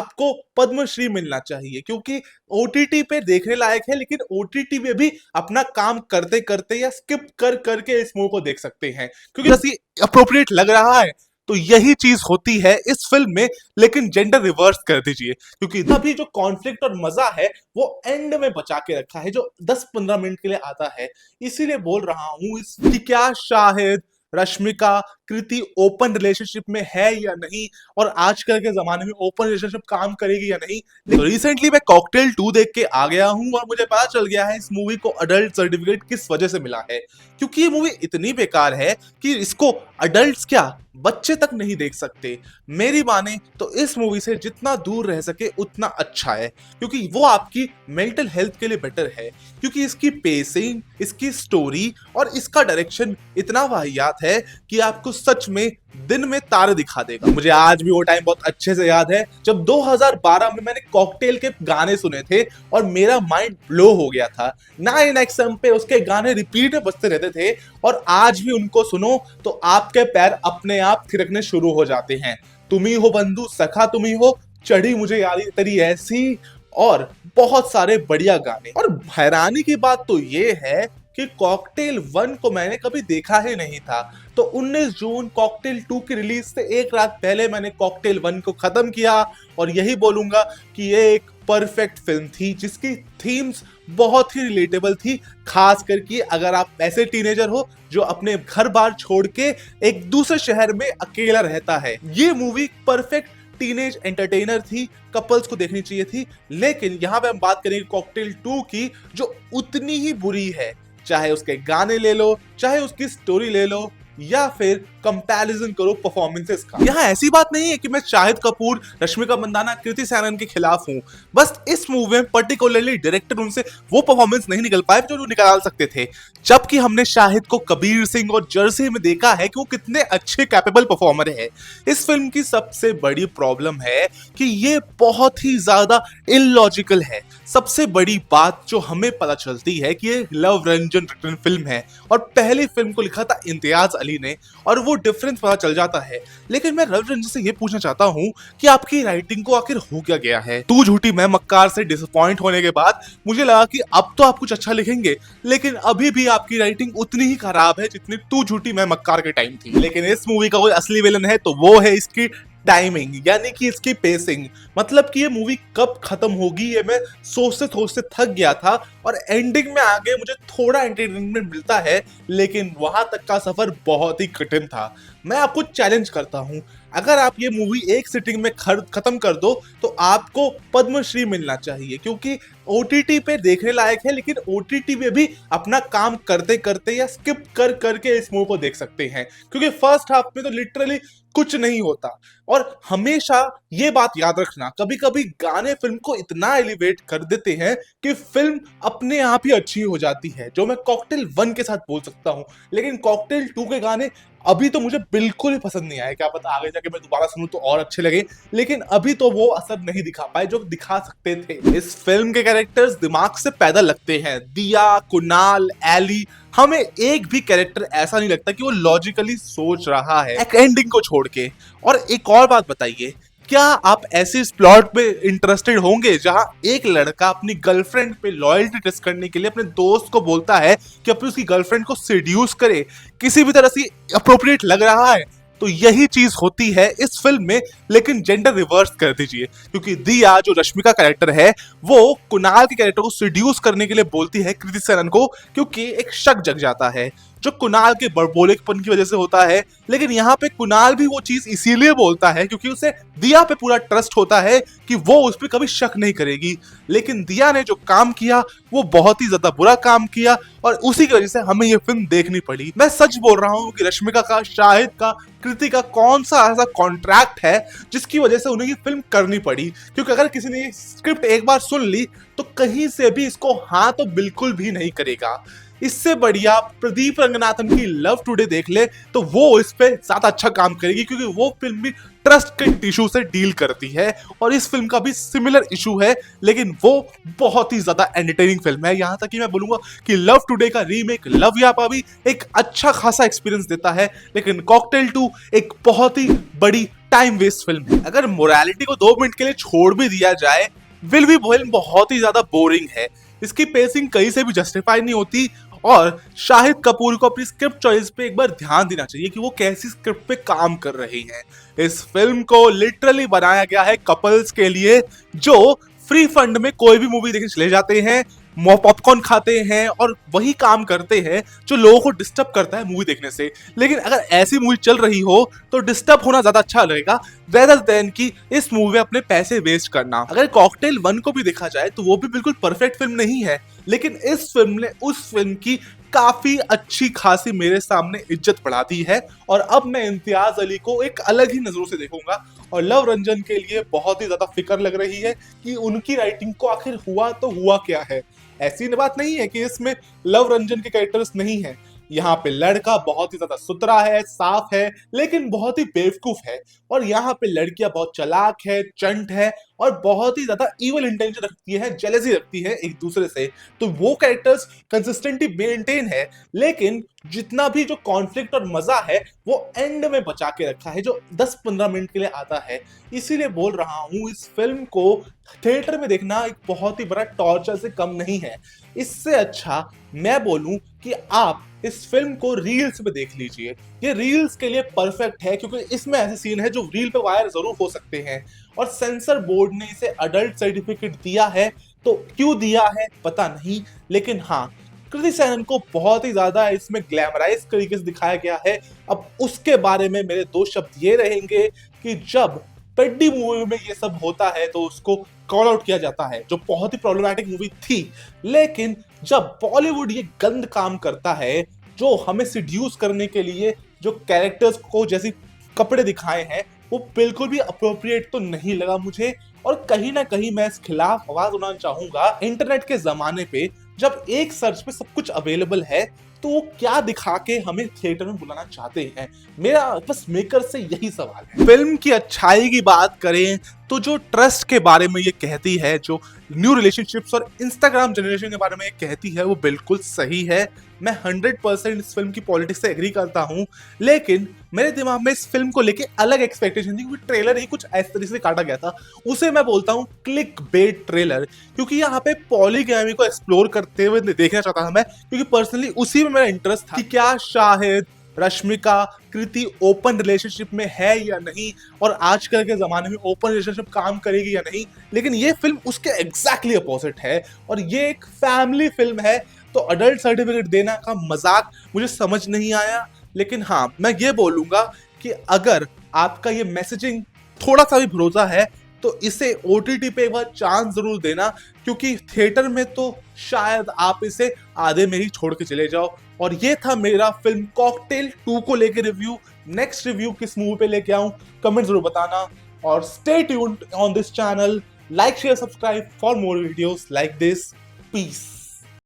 आपको पद्मश्री मिलना चाहिए क्योंकि ओटीटी पे देखने लायक है, लेकिन ओटीटी पे भी अपना काम करते करते या स्किप कर करके इस मूवी को देख सकते हैं क्योंकि जैसे अप्रोप्रिएट लग रहा है तो यही चीज होती है इस फिल्म में। लेकिन जेंडर रिवर्स कर दीजिए क्योंकि अभी जो कॉन्फ्लिक्ट और मजा है वो एंड में बचा के रखा है जो 10-15 मिनट के लिए आता है। इसीलिए बोल रहा हूं इसकी क्या शाहिद रश्मिका कृति ओपन रिलेशनशिप में है या नहीं, और आजकल के जमाने में ओपन रिलेशनशिप काम करेगी या नहीं। तो रिसेंटली मैं कॉकटेल 2 देख के आ गया हूं और मुझे पता चल गया है इस मूवी को अडल्ट सर्टिफिकेट किस वजह से मिला है। क्योंकि ये मूवी इतनी बेकार है कि इसको अडल्ट्स क्या बच्चे तक नहीं देख सकते। मेरी माने तो इस मूवी से जितना दूर रह सके उतना अच्छा है क्योंकि वो आपकी मेंटल हेल्थ के लिए बेटर है। क्योंकि इसकी पेसिंग, इसकी स्टोरी और इसका डायरेक्शन इतना वाहियात है कि आपको सच में दिन में तारे दिखा देगा। मुझे आज भी वो टाइम बहुत अच्छे से याद है जब 2012 में मैंने कॉकटेल के गाने सुने थे और मेरा माइंड ब्लो हो गया था। 9XM पे उसके गाने रिपीट में बजते रहते थे और आज भी उनको सुनो तो आपके पैर अपने आप थिरकने शुरू हो जाते हैं। तुम ही हो बंधु सखा, तुम ही हो चढ़ी मुझे यारी तेरी ऐसी, और बहुत सारे बढ़िया गाने। और हैरानी की बात तो ये है कि कॉकटेल 1 को मैंने कभी देखा ही नहीं था, तो 19 जून कॉकटेल 2 की रिलीज से एक रात पहले मैंने कॉकटेल 1 को खत्म किया। और यही बोलूंगा कि ये एक परफेक्ट फिल्म थी जिसकी थीम्स बहुत ही रिलेटेबल थी, खास करके अगर आप ऐसे टीनेजर हो जो अपने घर बार छोड़ के एक दूसरे शहर में अकेला रहता है। ये मूवी परफेक्ट टीनेज एंटरटेनर थी, कपल्स को देखनी चाहिए थी। लेकिन यहां पे हम बात करेंगे कॉकटेल 2 की जो उतनी ही बुरी है, चाहे उसके गाने ले लो, चाहे उसकी स्टोरी ले लो, या फिर कंपैरिजन करो परफॉर्मेंसेस का। यहाँ ऐसी बात नहीं है कि मैं शाहिद कपूर, रश्मिका मंदाना, कृति सैनन के खिलाफ हूँ। बस इस मूवी में पर्टिकुलरली डायरेक्टर उनसे वो परफॉर्मेंस नहीं निकल पाए जो निकाल सकते थे। जबकि हमने शाहिद को कबीर सिंह और जर्सी में देखा है कि वो कितने अच्छे कैपेबल परफॉर्मर है। इस फिल्म की सबसे बड़ी प्रॉब्लम है कि ये बहुत ही ज्यादा इलॉजिकल है। सबसे बड़ी बात जो हमें पता चलती है कि ये लव रंजन रिटर्न फिल्म है और पहली फिल्म को लिखा था इम्तियाज अली ने, और वो डिफरेंस पता चल जाता है। लेकिन मैं रवि रंजन से ये पूछना चाहता हूँ कि आपकी राइटिंग को आखिर हो क्या गया है। तू झूठी मैं मक्कार से डिसअपॉइंट होने के बाद मुझे लगा कि अब तो आप कुछ अच्छा लिखेंगे, लेकिन अभी भी आपकी राइटिंग उतनी ही खराब है जितनी तू झूठी मैं मक्कार के टाइम थी। लेकिन इस मूवी का कोई असली विलन है तो वो है इसकी टाइमिंग, यानी कि इसकी पेसिंग। मतलब कि ये मूवी कब खत्म होगी ये मैं सोचते सोचते थक गया था, और एंडिंग में आगे मुझे थोड़ा एंटरटेनमेंट मिलता है लेकिन वहां तक का सफर बहुत ही कठिन था। मैं आपको चैलेंज करता हूं, अगर आप ये मूवी एक सिटिंग में खत्म कर दो तो आपको पद्मश्री मिलना चाहिए क्योंकि ओटीटी पे देखने लायक है, लेकिन ओटीटी पे भी अपना काम करते करते या स्किप कर करके इस मूवी को देख सकते हैं क्योंकि फर्स्ट हाफ में तो लिटरली कुछ नहीं होता। और हमेशा ये बात याद रखना, कभी कभी गाने फिल्म को इतना एलिवेट कर देते हैं कि फिल्म अपने आप ही अच्छी हो जाती है, जो मैं कॉकटेल 1 के साथ बोल सकता हूं। लेकिन कॉकटेल 2 के गाने अभी तो मुझे बिल्कुल ही पसंद नहीं आए, क्या पता आगे जाके मैं दोबारा सुनूं तो और अच्छे लगे, लेकिन अभी तो वो असर नहीं दिखा पाए जो दिखा सकते थे। इस फिल्म के कैरेक्टर्स दिमाग से पैदा लगते हैं, दिया, कुणाल, एली, हमें एक भी कैरेक्टर ऐसा नहीं लगता कि वो लॉजिकली सोच रहा है एक एंडिंग को छोड़ के। और एक और बात बताइए, क्या आप ऐसे प्लॉट पे इंटरेस्टेड होंगे जहां एक लड़का अपनी गर्लफ्रेंड पे लॉयल्टी टेस्ट करने के लिए अपने दोस्त को बोलता है कि अपनी उसकी गर्लफ्रेंड को सेड्यूस करे, किसी भी तरह से अप्रोप्रिएट लग रहा है? तो यही चीज होती है इस फिल्म में, लेकिन जेंडर रिवर्स कर दीजिए क्योंकि दिया जो रश्मिका कैरेक्टर है वो कुणाल के कैरेक्टर को सेड्यूस करने के लिए बोलती है कृति सैनन को, क्योंकि एक शक जग जाता है जो कुणाल के बड़बोलेपन की वजह से होता है। लेकिन यहाँ पे कुणाल भी वो चीज इसीलिए बोलता है क्योंकि उसे दिया पे पूरा ट्रस्ट होता है कि वो उस पर कभी शक नहीं करेगी। लेकिन दिया ने जो काम किया वो बहुत ही ज्यादा बुरा काम किया और उसी की वजह से हमें ये फिल्म देखनी पड़ी। मैं सच बोल रहा हूँ कि रश्मिका का, शाहिद का, कृति का कौन सा ऐसा कॉन्ट्रैक्ट है जिसकी वजह से उन्हें ये फिल्म करनी पड़ी, क्योंकि अगर किसी ने ये स्क्रिप्ट एक बार सुन ली तो कहीं से भी इसको हाँ तो बिल्कुल भी नहीं करेगा। इससे बढ़िया प्रदीप रंगनाथन की लव टुडे देख ले तो वो इस पे ज्यादा अच्छा काम करेगी क्योंकि वो फिल्म भी ट्रस्ट के इशू से डील करती है और इस फिल्म का भी सिमिलर इशू है, लेकिन वो बहुत ही ज्यादा एंटरटेनिंग फिल्म है। यहां तक कि मैं बोलूंगा कि लव टुडे का रीमेक लव यापा भी एक अच्छा खासा एक्सपीरियंस देता है, लेकिन कॉकटेल 2 एक बहुत ही बड़ी टाइम वेस्ट फिल्म है। अगर मोरालिटी को 2 मिनट के लिए छोड़ भी दिया जाए, विल भी फिल्म बहुत ही ज्यादा बोरिंग है। इसकी पेसिंग कहीं से भी जस्टिफाई नहीं होती और शाहिद कपूर को अपनी स्क्रिप्ट चॉइस पे एक बार ध्यान देना चाहिए कि वो कैसी स्क्रिप्ट पे काम कर रही हैं। इस फिल्म को लिटरली बनाया गया है कपल्स के लिए जो फ्री फंड में कोई भी मूवी देखने चले जाते हैं, पॉपकॉर्न खाते हैं और वही काम करते हैं जो लोगों को डिस्टर्ब करता है मूवी देखने से। लेकिन अगर ऐसी मूवी चल रही हो तो डिस्टर्ब होना ज्यादा अच्छा लगेगा रेदर देन कि इस मूवी में अपने पैसे वेस्ट करना। अगर कॉकटेल 1 को भी देखा जाए तो वो भी बिल्कुल परफेक्ट फिल्म नहीं है, लेकिन इस फिल्म ने उस फिल्म की काफी अच्छी खासी मेरे सामने इज्जत बढ़ा दी है और अब मैं इम्तियाज अली को एक अलग ही नजरों से देखूंगा और लव रंजन के लिए बहुत ही ज्यादा फिक्र लग रही है कि उनकी राइटिंग को आखिर हुआ तो हुआ क्या है। ऐसी बात नहीं है कि इसमें लव रंजन के कैरेक्टर्स नहीं है, यहाँ पे लड़का बहुत ही ज्यादा सुथरा है, साफ है, लेकिन बहुत ही बेवकूफ है और यहाँ पे लड़कियां बहुत चालाक है, चंट है और बहुत ही ज्यादा इवल इंटेंशन रखती है, जेलसी रखती है एक दूसरे से। तो वो कैरेक्टर्स कंसिस्टेंटली मेंटेन है, लेकिन जितना भी जो कॉन्फ्लिक्ट और मजा है वो एंड में बचा के रखा है जो 10-15 मिनट के लिए आता है। इसीलिए बोल रहा हूं इस फिल्म को थिएटर में देखना एक बहुत ही बड़ा टॉर्चर से कम नहीं है। इससे अच्छा मैं बोलूं कि आप इस फिल्म को रील्स पे देख लीजिए। ये रील्स के लिए परफेक्ट है क्योंकि इसमें ऐसे सीन है जो रील पे वायर जरूर हो सकते हैं और सेंसर बोर्ड ने इसे अडल्ट सर्टिफिकेट दिया है, तो क्यों दिया है पता नहीं, लेकिन हाँ कृति सेनन को बहुत ही ज्यादा इसमें ग्लैमराइज तरीके से दिखाया गया है। अब उसके बारे में मेरे 2 शब्द ये रहेंगे कि जब पेड्डी मूवी में ये सब होता है तो उसको कॉल आउट किया जाता है जो बहुत ही प्रॉब्लमैटिक मूवी थी, लेकिन जब बॉलीवुड ये गंद काम करता है जो हमें सिड्यूस करने के लिए जो कैरेक्टर्स को जैसे कपड़े दिखाए हैं वो बिल्कुल भी अप्रोप्रिएट तो नहीं लगा मुझे। और कहीं ना कहीं मैं इस खिलाफ आवाज उठाना चाहूंगा। इंटरनेट के जमाने पे जब एक सर्च पे सब कुछ अवेलेबल है तो वो क्या दिखा के हमें थिएटर में बुलाना चाहते हैं, मेरा बस मेकर से यही सवाल है। फिल्म की अच्छाई की बात करें तो जो ट्रस्ट के बारे में ये कहती है, जो न्यू रिलेशनशिप्स और इंस्टाग्राम जनरेशन के बारे में ये कहती है वो बिल्कुल सही है। मैं 100% इस फिल्म की पॉलिटिक्स से एग्री करता हूँ, लेकिन मेरे दिमाग में इस फिल्म को लेके अलग एक्सपेक्टेशन थी क्योंकि ट्रेलर ही कुछ इस तरीके से काटा गया था। उसे मैं बोलता हूँ क्लिक बेट ट्रेलर, क्योंकि यहाँ पे पॉलीगैमी को एक्सप्लोर करते हुए देखना चाहता था मैं, क्योंकि पर्सनली उसी में मेरा इंटरेस्ट था कि क्या शाहिद रश्मिका कृति ओपन रिलेशनशिप में है या नहीं और आजकल के जमाने में ओपन रिलेशनशिप काम करेगी या नहीं। लेकिन ये फिल्म उसके एग्जैक्टली अपोजिट है और ये एक फैमिली फिल्म है, तो अडल्ट सर्टिफिकेट देना का मजाक मुझे समझ नहीं आया। लेकिन हाँ मैं ये बोलूंगा कि अगर आपका ये मैसेजिंग थोड़ा सा भी भरोसा है तो इसे OTT पे एक बार चांस जरूर देना, क्योंकि थिएटर में तो शायद आप इसे आधे में ही छोड़ के चले जाओ। और ये था मेरा फिल्म कॉकटेल 2 को लेकर रिव्यू। नेक्स्ट रिव्यू किस मूवी पे लेके आऊं कमेंट जरूर बताना और stay tuned on this channel, like share subscribe for more videos like this. Piece.